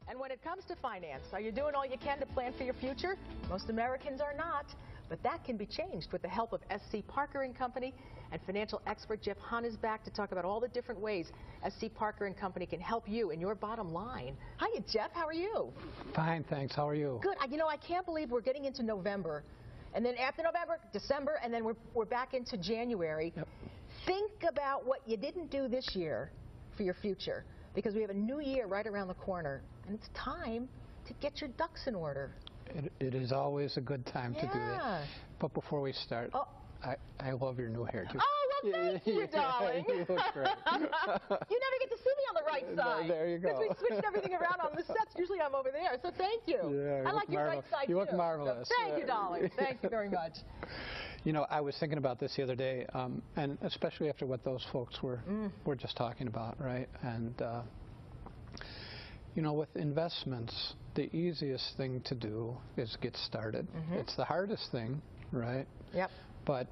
And when it comes to finance, are you doing all you can to plan for your future? Most Americans are not, but that can be changed with the help of SC Parker and Company, and financial expert Jeff Hahn is back to talk about all the different ways SC Parker and Company can help you in your bottom line. Hiya, Jeff. How are you? Fine, thanks. How are you? Good. You know, I can't believe we're getting into November, and then after November, December, and then we're back into January. Yep. Think about what you didn't do this year for your future, because we have a new year right around the corner, and it's time to get your ducks in order. It is always a good time to do that. But before we start, I love your new hairdo. Oh, well, thank you, darling. You look great. You never get to see me on the right side. There you go. Because we switched everything around on the sets. Usually I'm over there, so thank you. Yeah, I like your right side, too. You look marvelous. So thank you, darling. Thank you very much. You know, I was thinking about this the other day, and especially after what those folks were just talking about, right? And you know, with investments, the easiest thing to do is get started. It's the hardest thing, right? Yep. But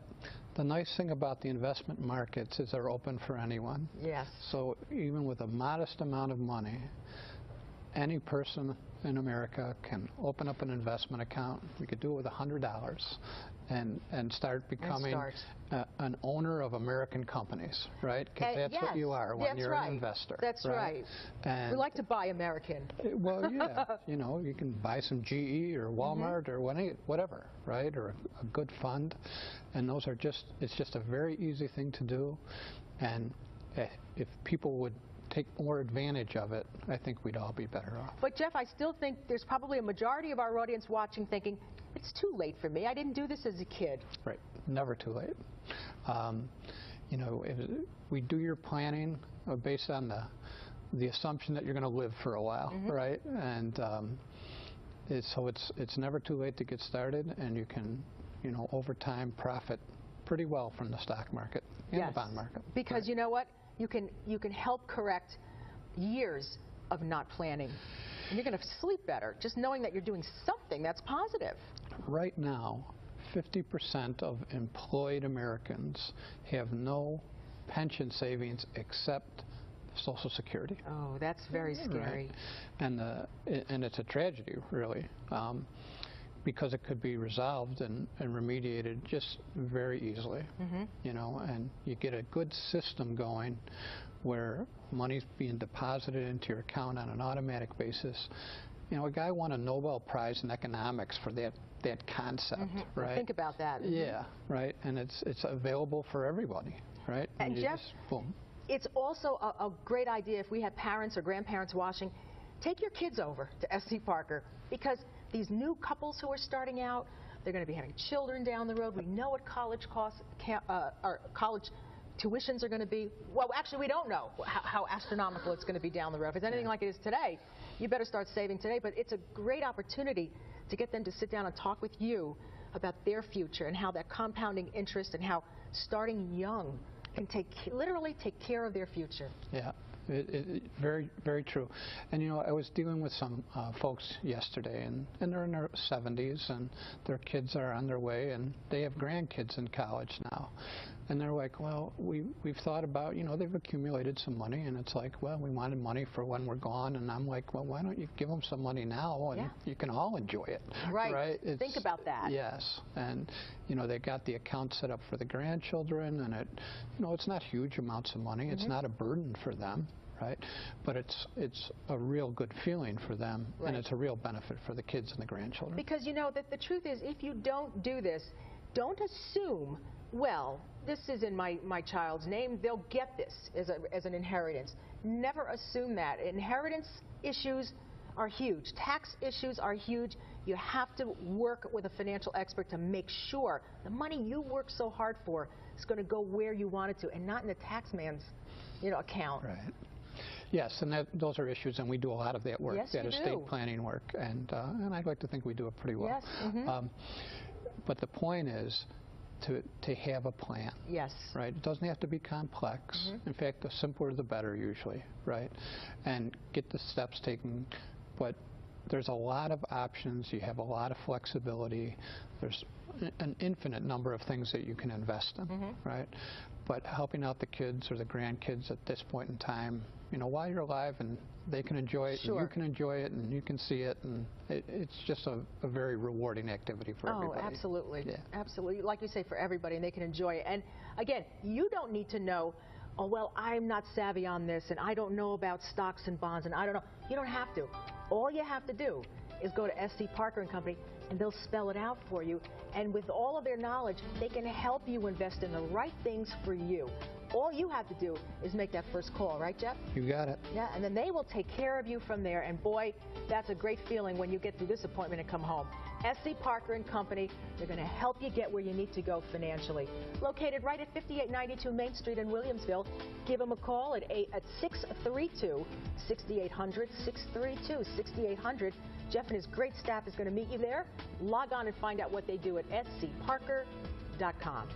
the nice thing about the investment markets is they're open for anyone. Yes. So even with a modest amount of money, any person in America can open up an investment account. We could do it with $100 and start becoming an owner of American companies, right? Because that's what you are when you're an investor. That's right. And we like to buy American. Well, yeah. You know, you can buy some GE or Walmart or whatever, right? Or a good fund. And those are it's just a very easy thing to do. And if people would take more advantage of it, I think we'd all be better off. But Jeff, I still think there's probably a majority of our audience watching thinking, it's too late for me. I didn't do this as a kid. Right. Never too late. You know, we do your planning based on the assumption that you're going to live for a while, right? And so it's never too late to get started, and you can, you know, over time profit pretty well from the stock market and the bond market. Because you know what? You can help correct years of not planning. And you're going to sleep better just knowing that you're doing something that's positive. Right now, 50% of employed Americans have no pension savings except Social Security. Oh, that's very scary. Right. And it's a tragedy, really. Because it could be resolved and remediated just very easily, you know, and you get a good system going where money's being deposited into your account on an automatic basis. You know, a guy won a Nobel Prize in economics for that concept, right? Think about that. Yeah, right, and it's available for everybody, right? And Jeff, boom. It's also a great idea if we have parents or grandparents watching, take your kids over to SC Parker, because these new couples who are starting out, they're going to be having children down the road. We know what college costs, or college tuitions are going to be. Well, actually, we don't know how astronomical it's going to be down the road. If it's anything like it is today, you better start saving today. But it's a great opportunity to get them to sit down and talk with you about their future and how that compounding interest and how starting young can literally take care of their future. Yeah. Very, very true. And you know, I was dealing with some folks yesterday, and they're in their 70s, and their kids are on their way, and they have grandkids in college now. And they're like, well, we've thought about, you know, they've accumulated some money, and it's like, well, we wanted money for when we're gone. And I'm like, well, why don't you give them some money now, and you can all enjoy it. Right. Think about that. Yes. And you know, they got the account set up for the grandchildren, and you know, it's not huge amounts of money. It's not a burden for them. Right, but it's a real good feeling for them, and it's a real benefit for the kids and the grandchildren. Because you know that the truth is, if you don't do this, don't assume, well, this is in my child's name, they'll get this as an inheritance. Never assume that. Inheritance issues are huge. Tax issues are huge. You have to work with a financial expert to make sure the money you work so hard for is going to go where you want it to, and not in the tax man's, you know, account. Right. Yes, and those are issues, and we do a lot of that work, that estate planning work, and I'd like to think we do it pretty well. Yes. But the point is to have a plan. Yes. Right. It doesn't have to be complex. In fact, the simpler the better usually. Right. And get the steps taken, but there's a lot of options. You have a lot of flexibility. There's an infinite number of things that you can invest in. Right. but helping out the kids or the grandkids at this point in time, you know, while you're alive, and they can enjoy it, and you can enjoy it, and you can see it, and it's just a very rewarding activity for everybody. Oh, absolutely. Yeah. Absolutely. Like you say, for everybody, and they can enjoy it. And again, you don't need to know, oh, well, I'm not savvy on this, and I don't know about stocks and bonds, and I don't know. You don't have to. All you have to do is go to SC Parker and Company, and they'll spell it out for you. And with all of their knowledge, they can help you invest in the right things for you. All you have to do is make that first call, right, Jeff? You got it. Yeah, and then they will take care of you from there. And boy, that's a great feeling when you get through this appointment and come home. SC Parker and Company, they're going to help you get where you need to go financially. Located right at 5892 Main Street in Williamsville. Give them a call at 632-6800, 632-6800. Jeff and his great staff is going to meet you there. Log on and find out what they do at scparker.com.